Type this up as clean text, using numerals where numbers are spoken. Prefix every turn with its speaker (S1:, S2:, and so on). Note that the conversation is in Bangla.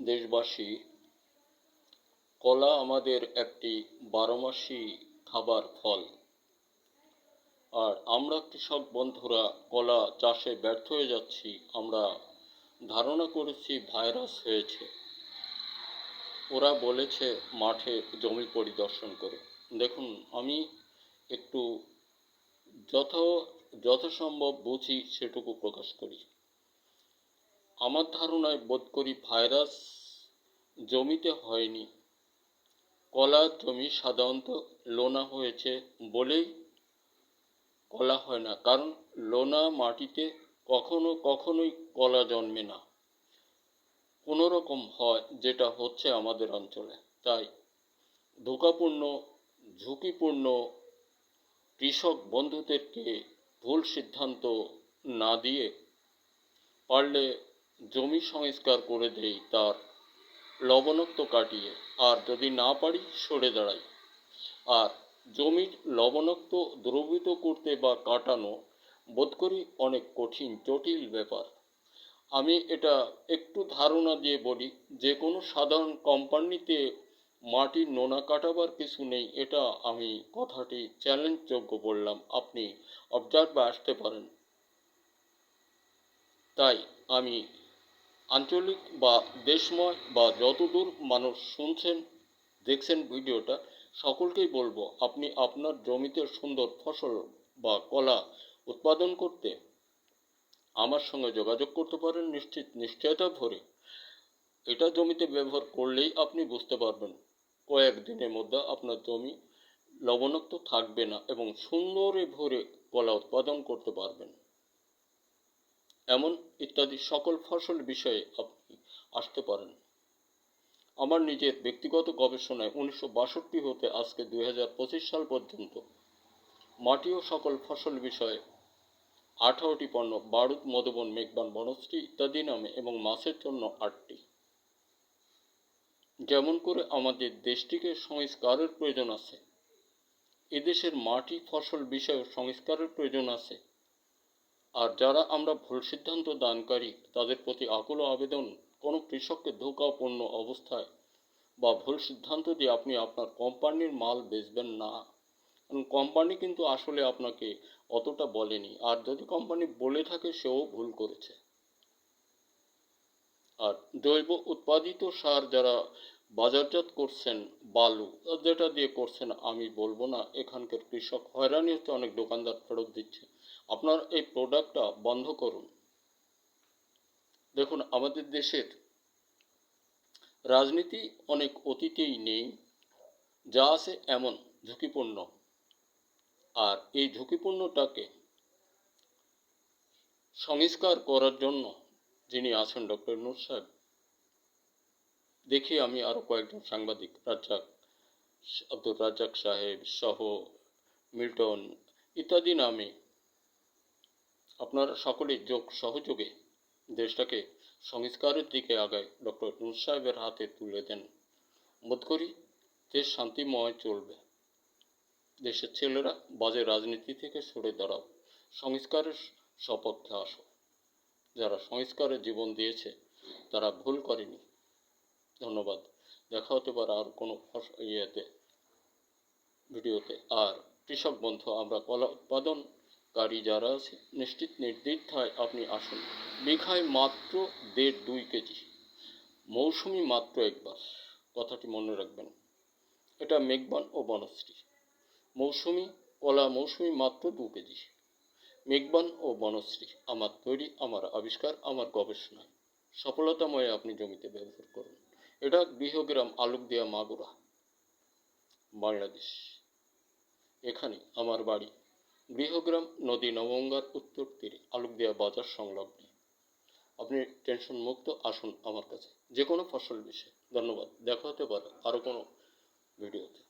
S1: দেশবাসী, কলা আমাদের একটি বারোমাসি খাবার ফল। আর আমরা কৃষক বন্ধুরা কলা চাষে ব্যর্থ হয়ে যাচ্ছি। আমরা ধারণা করেছি ভাইরাস হয়েছে। ওরা বলেছে মাঠে জমি পরিদর্শন করে। দেখুন, আমি একটু যথাসম্ভব বুঝি সেটুকু প্রকাশ করি। আমার ধারণায় বোধ করি ভাইরাস জমিতে হয়নি। কলার জমি সাধারণত লোনা হয়েছে বলেই কলা হয় না, কারণ লোনা মাটিতে কখনোই কলা জন্মে না। কোনো রকম হয়, যেটা হচ্ছে আমাদের অঞ্চলে। তাই ঝুঁকিপূর্ণ কৃষক বন্ধুদেরকে ভুল সিদ্ধান্ত না দিয়ে পারলে জমি সংস্কার করে দেই, তার লবণাক্ত কাটিয়ে। আর যদি না পারি, সরে দাঁড়াই। আর জমির লবণাক্ত দ্রবীভূত করতে বা কাটানো বোধ করি অনেক কঠিন জটিল ব্যাপার। আমি এটা একটু ধারণা দিয়ে বলি, যে কোনো সাধারণ কোম্পানিতে মাটির নোনা কাটাবার কিছু নেই। এটা আমি কথাটি চ্যালেঞ্জযোগ্য বললাম, আপনি অবজার্ভে আসতে পারেন। তাই আমি আঞ্চলিক বা দেশময় বা যতদূর মানুষ শুনছেন দেখছেন ভিডিওটা, সকলকেই বলবো, আপনি আপনার জমিতে সুন্দর ফসল বা কলা উৎপাদন করতে আমার সঙ্গে যোগাযোগ করতে পারেন নিশ্চয়তা ভরে। এটা জমিতে ব্যবহার করলেই আপনি বুঝতে পারবেন কয়েকদিনের মধ্যে আপনার জমি লবণাক্ত থাকবে না এবং সুন্দরে ভরে কলা উৎপাদন করতে পারবেন। এমন ইত্যাদি সকল ফসল বিষয়ে আপনি আসতে পারেন। আমার নিজের ব্যক্তিগত গবেষণায় 1962 হতে আজকে 2025 সাল পর্যন্ত মাটি ও সকল ফসল বিষয়ে 18টি পণ্য, বারুদ, মধুবন, মেঘবান, বনশ্রী ইত্যাদি নামে, এবং মাছের জন্য 8টি। যেমন করে আমাদের দেশটিকে সংস্কারের প্রয়োজন আছে, এদেশের মাটি ফসল বিষয়ে সংস্কারের প্রয়োজন আছে। আর যারা আমরা ভুল সিদ্ধান্ত দানকারী, তাদের প্রতি আকুল আবেদন, কোনো কৃষককে ধোঁকাপূর্ণ অবস্থায় বা ভুল সিদ্ধান্ত দিয়ে আপনি আপনার কোম্পানির মাল বেচবেন না। কারণ কোম্পানি কিন্তু আসলে আপনাকে অতটা বলেনি, আর যদি কোম্পানি বলে থাকে সেও ভুল করেছে। আর জৈব উৎপাদিত সার যারা বাজারজাত করছেন, বালু যেটা দিয়ে করছেন, আমি বলবো না, এখানকার কৃষক হয়রানি হচ্ছে, অনেক দোকানদার ফেরত দিচ্ছে। আপনার এই প্রোডাক্টটা বন্ধ করুন। দেখুন, আমাদের দেশের রাজনীতি অনেক অতীতেই নেই, যা আছে এমন ঝুঁকিপূর্ণ। আর এই ঝুঁকিপূর্ণটাকে সংস্কার করার জন্য যিনি আছেন, ডক্টর নূর সাহেব, দেখি আমি আরও কয়েকজন সাংবাদিক, আব্দুর রাজ্জাক সাহেব সহ, মিল্টন ইত্যাদি নামে, আপনারা সকলেই সহযোগে দেশটাকে সংস্কারের দিকে আগায় ডক্টর নূর সাহেবের হাতে তুলে দেন। বোধ করি দেশ শান্তিময় চলবে। দেশের ছেলেরা বাজে রাজনীতি থেকে সরে দাঁড়াও, সংস্কারের সপক্ষে আসো। যারা সংস্কারে জীবন দিয়েছে তারা ভুল করেনি। ধন্যবাদ। দেখা হতে পারে আর কোনো ভিডিওতে। আর কৃষক বন্ধু, আমরা কলা উৎপাদনকারী যারা আছে, নির্দ্বিধায় আপনি আসুন। বিঘায় মাত্র 1.5-2 কেজি, মৌসুমি মাত্র একবার, কথাটি মনে রাখবেন। এটা মেঘবান ও বনশ্রী মৌসুমি মাত্র 2 কেজি। মেঘবান ও বনশ্রী আমার তৈরি, আমার আবিষ্কার, আমার গবেষণায়। সফলতাময় আপনি জমিতে ব্যবহার করুন। এটা গৃহগ্রাম, আলুকদিয়া, মাগুরা, বাংলাদেশ। এখানে আমার বাড়ি। গৃহগ্রাম, নদী নবগঙ্গার উত্তর তীরে, আলুকদিয়া বাজার সংলগ্ন। আপনি টেনশন মুক্ত আসুন আমার কাছে, যে কোনো ফসল বিষয়ে। ধন্যবাদ। দেখা হতে পারে আরও কোনো ভিডিওতে।